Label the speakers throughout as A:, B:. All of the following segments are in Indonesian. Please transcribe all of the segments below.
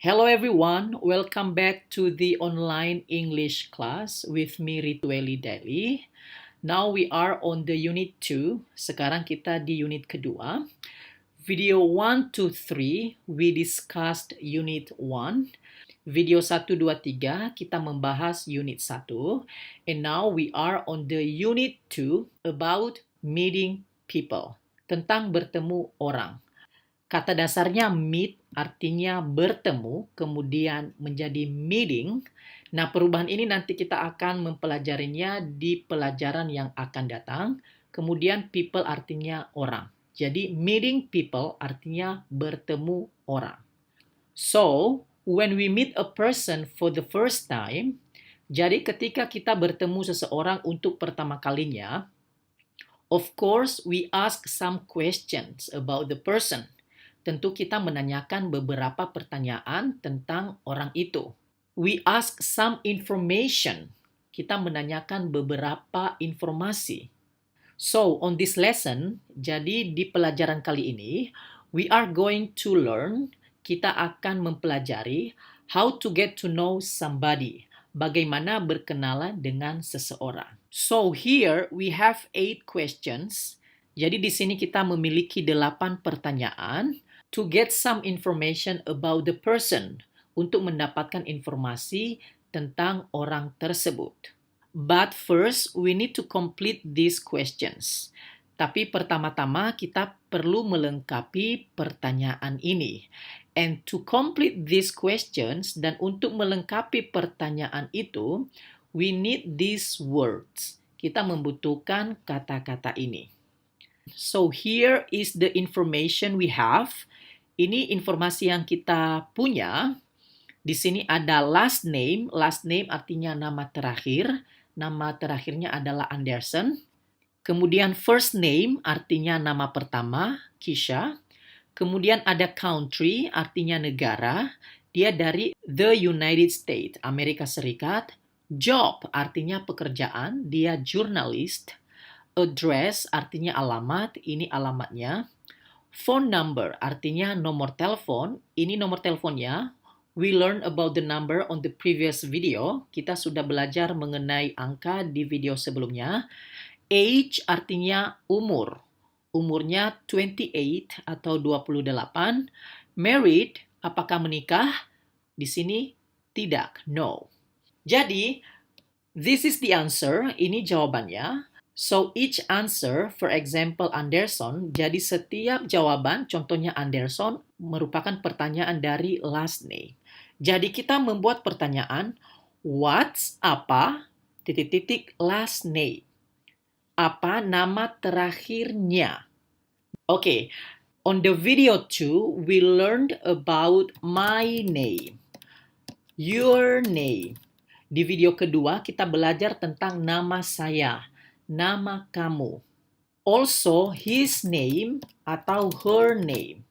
A: Hello everyone, welcome back to the online English class with me Ritueli Daily. Now we are on the unit 2. Sekarang kita di unit kedua. Video 1 to 3 we discussed unit 1. Video 1 2 3 kita membahas unit 1. And now we are on the unit 2 about meeting people. Tentang bertemu orang. Kata dasarnya meet artinya bertemu, kemudian menjadi meeting. Nah, perubahan ini nanti kita akan mempelajarinya di pelajaran yang akan datang. Kemudian people artinya orang. Jadi meeting people artinya bertemu orang. So, when we meet a person for the first time, jadi ketika kita bertemu seseorang untuk pertama kalinya, of course we ask some questions about the person. Tentu kita menanyakan beberapa pertanyaan tentang orang itu. We ask some information. Kita menanyakan beberapa informasi. So, on this lesson, jadi di pelajaran kali ini, we are going to learn, kita akan mempelajari how to get to know somebody. Bagaimana berkenalan dengan seseorang. So, here we have 8 questions. Jadi di sini kita memiliki 8 pertanyaan. To get some information about the person, untuk mendapatkan informasi tentang orang tersebut. But first, we need to complete these questions. Tapi pertama-tama kita perlu melengkapi pertanyaan ini. And to complete these questions, dan untuk melengkapi pertanyaan itu, we need these words. Kita membutuhkan kata-kata ini. So here is the information we have. Ini informasi yang kita punya. Di sini ada last name. Last name artinya nama terakhir. Nama terakhirnya adalah Anderson. Kemudian first name artinya nama pertama, Kisha. Kemudian ada country artinya negara. Dia dari the United States, Amerika Serikat. Job artinya pekerjaan. Dia journalist. Address artinya alamat. Ini alamatnya. Phone number artinya nomor telepon. Ini nomor teleponnya. We learned about the number on the previous video. Kita sudah belajar mengenai angka di video sebelumnya. Age artinya umur. Umurnya 28 atau 28. Married, apakah menikah? Di sini tidak, no. Jadi, this is the answer. Ini jawabannya. So each answer, for example Anderson, jadi setiap jawaban, contohnya Anderson, merupakan pertanyaan dari last name. Jadi kita membuat pertanyaan, what's apa, last name. Apa nama terakhirnya? Okay, on the video 2, we learned about my name, your name. Di video kedua, kita belajar tentang nama saya. Nama kamu. Also, his name atau her name.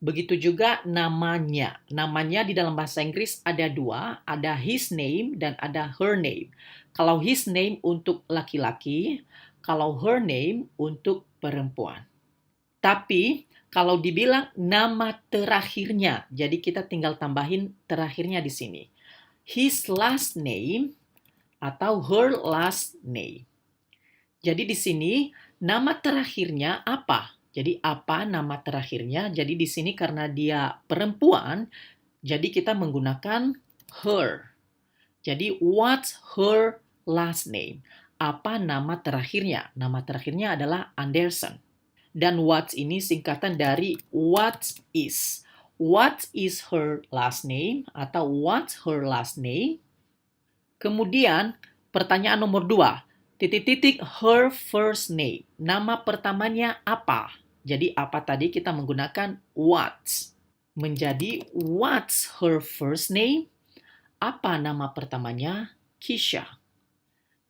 A: Begitu juga namanya. Namanya di dalam bahasa Inggris ada 2. Ada his name dan ada her name. Kalau his name untuk laki-laki, kalau her name untuk perempuan. Tapi, kalau dibilang nama terakhirnya, jadi kita tinggal tambahin terakhirnya di sini. His last name atau her last name. Jadi di sini nama terakhirnya apa? Jadi apa nama terakhirnya? Jadi di sini karena dia perempuan, jadi kita menggunakan her. Jadi what's her last name? Apa nama terakhirnya? Nama terakhirnya adalah Anderson. Dan what's ini singkatan dari what is. What is her last name? Atau what's her last name? Kemudian pertanyaan nomor 2. Her first name. Nama pertamanya apa? Jadi apa tadi kita menggunakan what's. Menjadi what's her first name? Apa nama pertamanya? Kisha.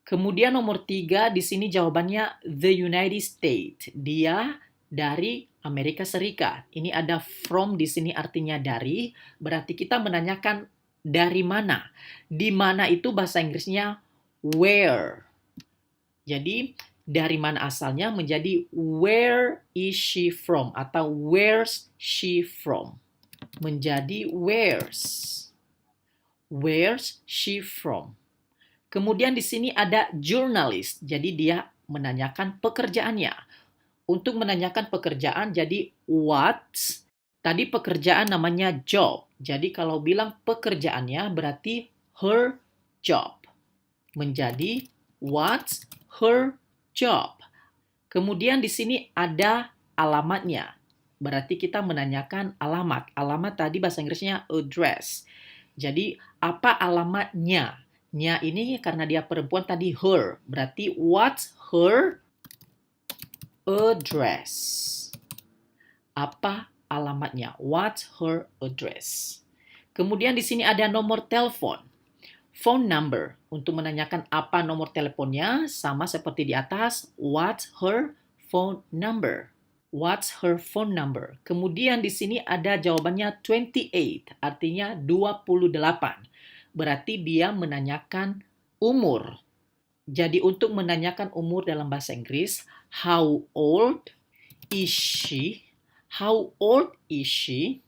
A: Kemudian nomor 3 di sini jawabannya the United States. Dia dari Amerika Serikat. Ini ada from di sini artinya dari. Berarti kita menanyakan dari mana. Di mana itu bahasa Inggrisnya where. Jadi, dari mana asalnya menjadi where is she from atau where's she from. menjadi where's. Where's she from? Kemudian di sini ada journalist, jadi dia menanyakan pekerjaannya. Untuk menanyakan pekerjaan, jadi what? Tadi pekerjaan namanya job. Jadi kalau bilang pekerjaannya berarti her job. Menjadi what's her job. Kemudian di sini ada alamatnya. Berarti kita menanyakan alamat. Alamat tadi bahasa Inggrisnya address. Jadi apa alamatnya? Nya ini karena dia perempuan tadi her. Berarti what's her address? Apa alamatnya? What's her address? Kemudian di sini ada nomor telepon. Phone number. Untuk menanyakan apa nomor teleponnya, sama seperti di atas. What's her phone number? What's her phone number? Kemudian di sini ada jawabannya 28, artinya 28. Berarti dia menanyakan umur. Jadi untuk menanyakan umur dalam bahasa Inggris, how old is she? How old is she?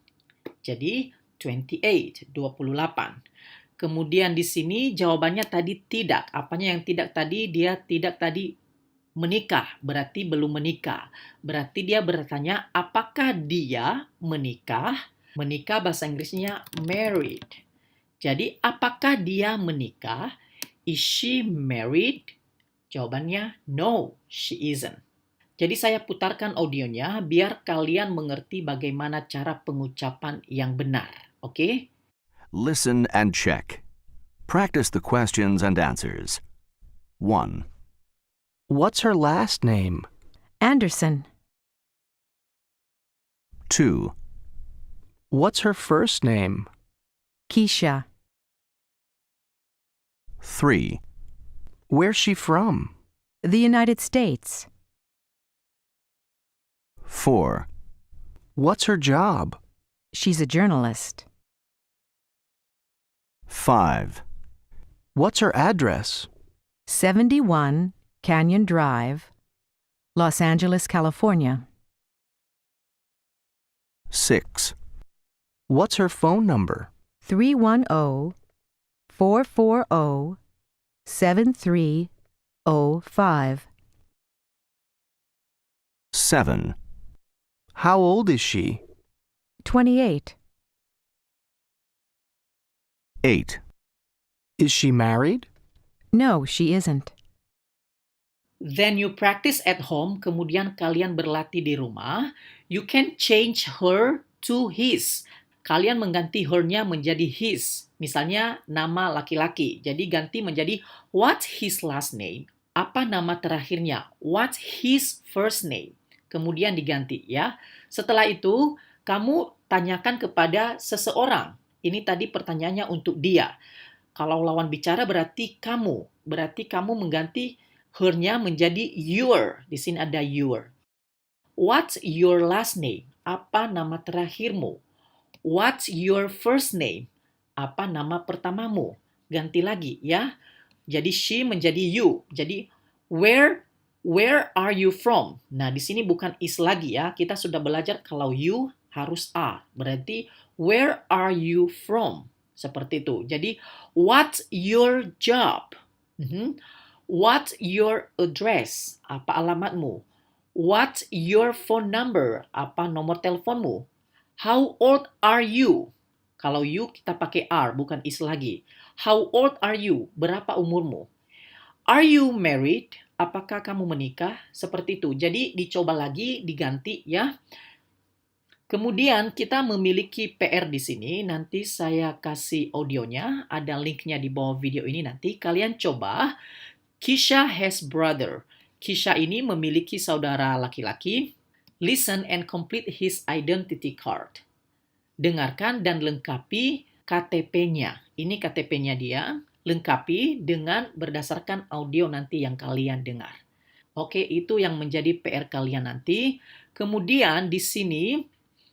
A: Jadi 28, 28. Kemudian di sini jawabannya tadi tidak. Apanya yang tidak tadi? Dia tidak tadi menikah, berarti belum menikah. Berarti dia bertanya, apakah dia menikah? Menikah bahasa Inggrisnya married. Jadi, apakah dia menikah? Is she married? Jawabannya, no, she isn't. Jadi saya putarkan audionya biar kalian mengerti bagaimana cara pengucapan yang benar. Oke?
B: Listen and check. Practice the questions and answers. 1,
C: What's her last name?
D: Anderson.
B: 2,
C: What's her first name?
D: Keisha.
B: 3,
C: Where's she from?
D: The United States.
B: 4,
C: What's her job?
D: She's a journalist.
B: 5,
C: What's her address?
D: 71 Canyon Drive, Los Angeles, California.
B: 6,
C: What's her phone number?
D: 310-440-7305.
B: 7,
C: How old is she?
D: 28.
B: 8,
C: Is she married?
D: No, she isn't.
A: Then you practice at home, kemudian kalian berlatih di rumah. You can change her to his. Kalian mengganti her-nya menjadi his. Misalnya nama laki-laki. Jadi ganti menjadi what's his last name? Apa nama terakhirnya? What's his first name? Kemudian diganti ya. Setelah itu, kamu tanyakan kepada seseorang. Ini tadi pertanyaannya untuk dia. Kalau lawan bicara berarti kamu. Berarti kamu mengganti her-nya menjadi your. Di sini ada your. What's your last name? Apa nama terakhirmu? What's your first name? Apa nama pertamamu? Ganti lagi ya. Jadi she menjadi you. Jadi where are you from? Nah, di sini bukan is lagi ya. Kita sudah belajar kalau you harus are. Berarti where are you from? Seperti itu. Jadi what's your job? What's your address? Apa alamatmu? What's your phone number? Apa nomor teleponmu? How old are you? Kalau you kita pakai are, bukan is lagi. How old are you? Berapa umurmu? Are you married? Apakah kamu menikah? Seperti itu. Jadi dicoba lagi, diganti ya. Kemudian kita memiliki PR di sini. Nanti saya kasih audionya. Ada linknya di bawah video ini nanti. Kalian coba. Keisha has brother. Keisha ini memiliki saudara laki-laki. Listen and complete his identity card. Dengarkan dan lengkapi KTP-nya. Ini KTP-nya dia. Lengkapi dengan berdasarkan audio nanti yang kalian dengar. Oke, itu yang menjadi PR kalian nanti. Kemudian di sini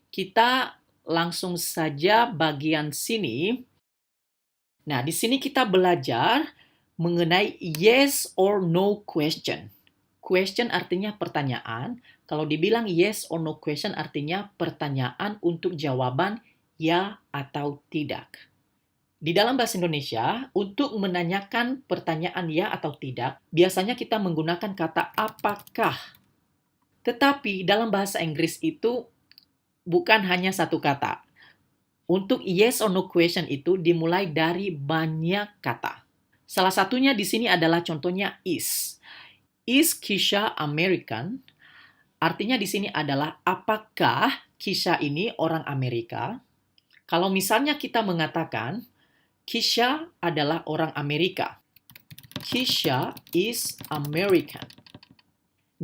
A: kita langsung saja bagian sini. Nah, di sini kita belajar mengenai yes or no question. Question artinya pertanyaan. Kalau dibilang yes or no question artinya pertanyaan untuk jawaban ya atau tidak. Di dalam bahasa Indonesia, untuk menanyakan pertanyaan ya atau tidak, biasanya kita menggunakan kata apakah. Tetapi dalam bahasa Inggris itu bukan hanya satu kata. Untuk yes or no question itu dimulai dari banyak kata. Salah satunya di sini adalah contohnya is. Is Kisha American? Artinya di sini adalah apakah Kisha ini orang Amerika? Kalau misalnya kita mengatakan Kisha adalah orang Amerika. Kisha is American.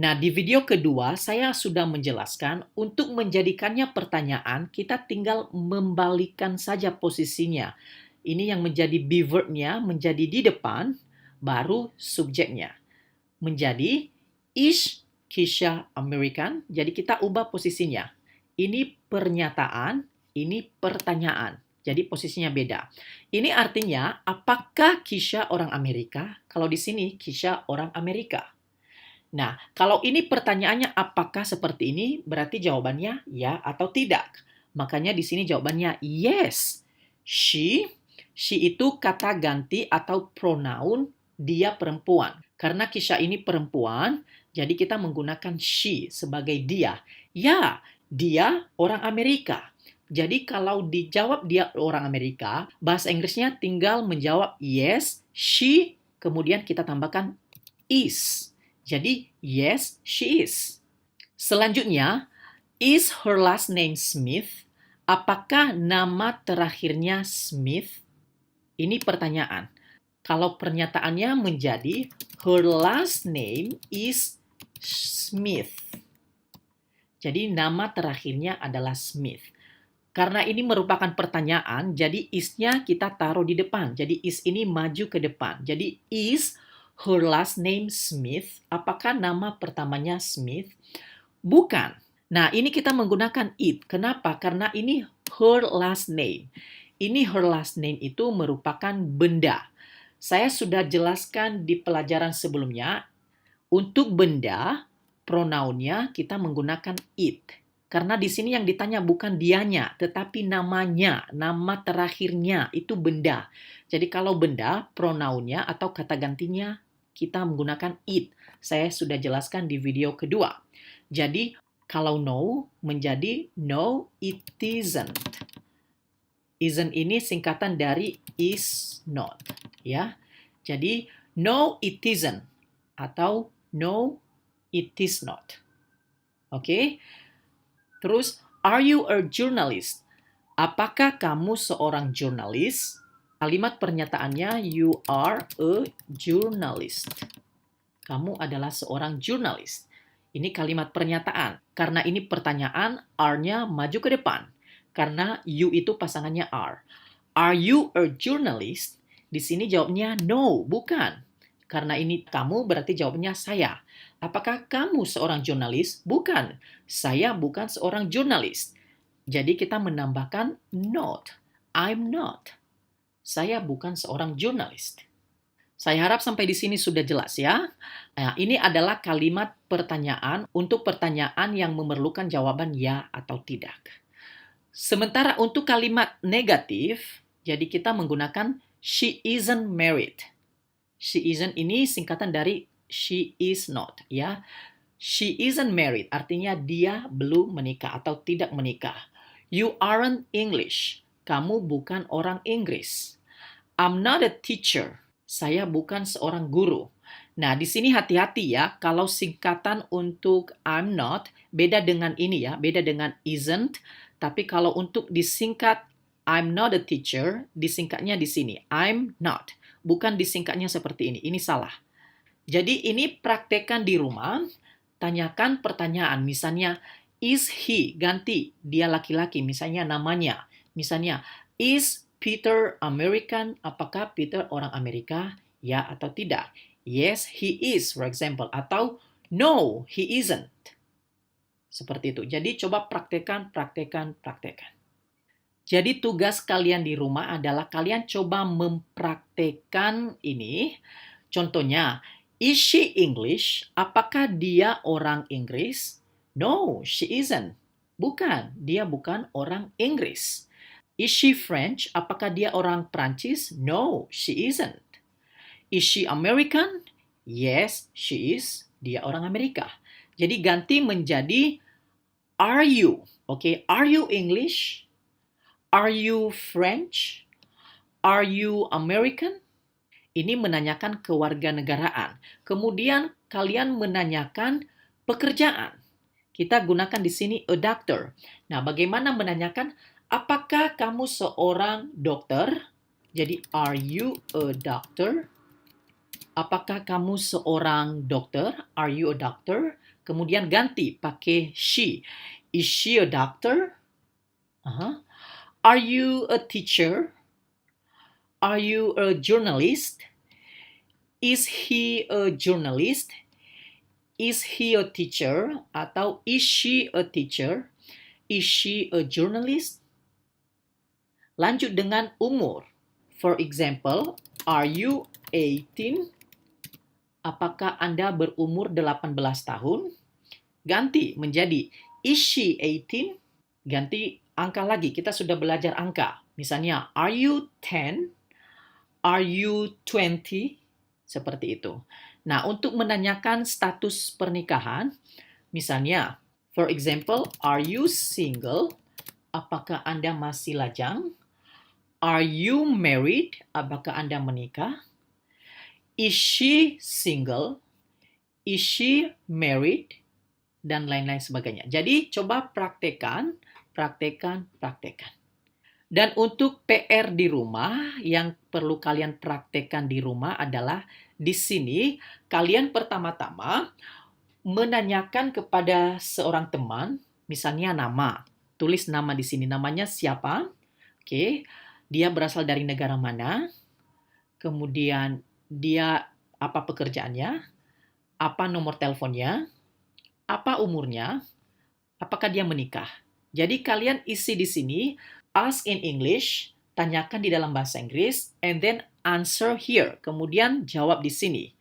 A: Nah, di video kedua saya sudah menjelaskan untuk menjadikannya pertanyaan, kita tinggal membalikkan saja posisinya. Ini yang menjadi be verb-nya menjadi di depan, baru subjeknya. Menjadi is Kisha American, jadi kita ubah posisinya. Ini pernyataan, ini pertanyaan. Jadi posisinya beda. Ini artinya, apakah Kisha orang Amerika? Kalau di sini, Kisha orang Amerika. Nah, kalau ini pertanyaannya apakah seperti ini, berarti jawabannya ya atau tidak. Makanya di sini jawabannya yes. She itu kata ganti atau pronoun dia perempuan. Karena Kisha ini perempuan, jadi kita menggunakan she sebagai dia. Ya, dia orang Amerika. Jadi kalau dijawab dia orang Amerika, bahasa Inggrisnya tinggal menjawab yes, she, kemudian kita tambahkan is. Jadi yes, she is. Selanjutnya, is her last name Smith? Apakah nama terakhirnya Smith? Ini pertanyaan. Kalau pernyataannya menjadi her last name is Smith. Jadi nama terakhirnya adalah Smith. Karena ini merupakan pertanyaan, jadi is-nya kita taruh di depan. Jadi is ini maju ke depan. Jadi is her last name Smith? Apakah nama pertamanya Smith? Bukan. Nah, ini kita menggunakan it. Kenapa? Karena ini her last name. Ini her last name itu merupakan benda. Saya sudah jelaskan di pelajaran sebelumnya. Untuk benda, pronounnya kita menggunakan it. Karena di sini yang ditanya bukan dianya, tetapi namanya, nama terakhirnya, itu benda. Jadi kalau benda, pronounnya atau kata gantinya, kita menggunakan it. Saya sudah jelaskan di video kedua. Jadi kalau no, menjadi no, it isn't. Isn't ini singkatan dari is not. Ya. Jadi no, it isn't. Atau no, it is not. Oke. Terus, are you a journalist? Apakah kamu seorang jurnalis? Kalimat pernyataannya, you are a journalist. Kamu adalah seorang jurnalis. Ini kalimat pernyataan. Karena ini pertanyaan, are-nya maju ke depan. Karena you itu pasangannya are. Are you a journalist? Di sini jawabnya no, bukan. Karena ini kamu berarti jawabnya saya. Apakah kamu seorang jurnalis? Bukan. Saya bukan seorang jurnalis. Jadi kita menambahkan not. I'm not. Saya bukan seorang jurnalis. Saya harap sampai di sini sudah jelas ya. Nah, ini adalah kalimat pertanyaan untuk pertanyaan yang memerlukan jawaban ya atau tidak. Sementara untuk kalimat negatif, jadi kita menggunakan she isn't married. She isn't ini singkatan dari she is not, ya. She isn't married, artinya dia belum menikah atau tidak menikah. You aren't English, kamu bukan orang Inggris. I'm not a teacher, saya bukan seorang guru. Nah, di sini hati-hati ya, kalau singkatan untuk I'm not, beda dengan ini ya, beda dengan isn't, tapi kalau untuk disingkat I'm not a teacher, disingkatnya di sini, I'm not. Bukan disingkatnya seperti ini salah. Jadi ini praktekkan di rumah, tanyakan pertanyaan, misalnya, is he, ganti, dia laki-laki, misalnya namanya. Misalnya, is Peter American, apakah Peter orang Amerika, ya atau tidak? Yes, he is, for example. Atau, no, he isn't. Seperti itu. Jadi coba praktekkan. Jadi tugas kalian di rumah adalah kalian coba mempraktekkan ini. Contohnya, is she English? Apakah dia orang Inggris? No, she isn't. Bukan, dia bukan orang Inggris. Is she French? Apakah dia orang Prancis? No, she isn't. Is she American? Yes, she is. Dia orang Amerika. Jadi ganti menjadi are you? Okay, are you English? Are you French? Are you American? Ini menanyakan kewarganegaraan. Kemudian kalian menanyakan pekerjaan. Kita gunakan di sini a doctor. Nah, bagaimana menanyakan apakah kamu seorang dokter? Jadi are you a doctor? Apakah kamu seorang dokter? Are you a doctor? Kemudian ganti pakai she. Is she a doctor? Are you a teacher? Are you a journalist? Is he a journalist? Is he a teacher? Atau is she a teacher? Is she a journalist? Lanjut dengan umur. For example, are you 18? Apakah Anda berumur 18 tahun? Ganti menjadi is she 18? Ganti angka lagi. Kita sudah belajar angka. Misalnya, are you 10? Are you 20? Seperti itu. Nah, untuk menanyakan status pernikahan, misalnya, for example, are you single? Apakah Anda masih lajang? Are you married? Apakah Anda menikah? Is she single? Is she married? Dan lain-lain sebagainya. Jadi, coba praktekan. Dan untuk PR di rumah, yang perlu kalian praktekkan di rumah adalah di sini, kalian pertama-tama menanyakan kepada seorang teman, misalnya nama. Tulis nama di sini, namanya siapa? Oke, dia berasal dari negara mana? Kemudian dia apa pekerjaannya? Apa nomor teleponnya? Apa umurnya? Apakah dia menikah? Jadi kalian isi di sini, ask in English, tanyakan di dalam bahasa Inggris, and then answer here. Kemudian jawab di sini.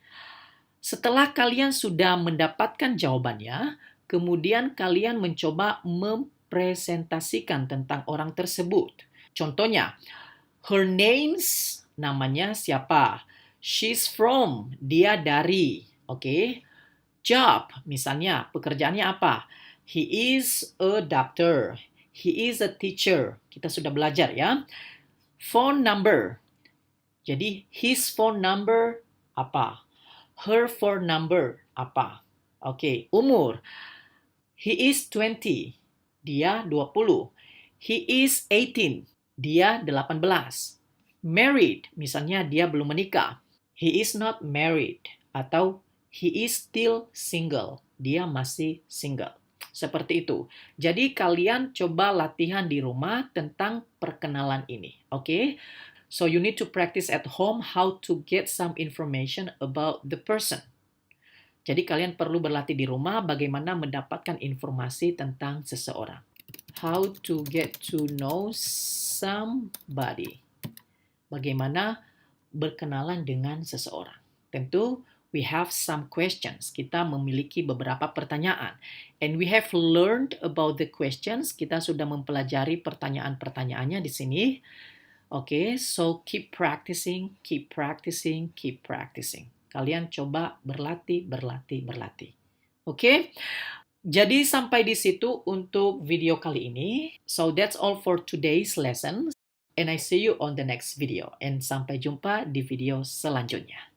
A: Setelah kalian sudah mendapatkan jawabannya, kemudian kalian mencoba mempresentasikan tentang orang tersebut. Contohnya, her names, namanya siapa? She's from, dia dari. Oke. Job, misalnya pekerjaannya apa? He is a doctor. He is a teacher. Kita sudah belajar ya. Phone number. Jadi his phone number apa? Her phone number apa? Oke, umur. He is 20. Dia 20. He is 18. Dia 18. Married, misalnya dia belum menikah. He is not married. Atau he is still single. Dia masih single. Seperti itu. Jadi kalian coba latihan di rumah tentang perkenalan ini. Oke? So you need to practice at home how to get some information about the person. Jadi kalian perlu berlatih di rumah bagaimana mendapatkan informasi tentang seseorang. How to get to know somebody. Bagaimana berkenalan dengan seseorang. Tentu we have some questions. Kita memiliki beberapa pertanyaan. And we have learned about the questions. Kita sudah mempelajari pertanyaan-pertanyaannya di sini. Oke, so keep practicing. Kalian coba berlatih. Oke? Jadi sampai di situ untuk video kali ini. So that's all for today's lesson. And I see you on the next video. And sampai jumpa di video selanjutnya.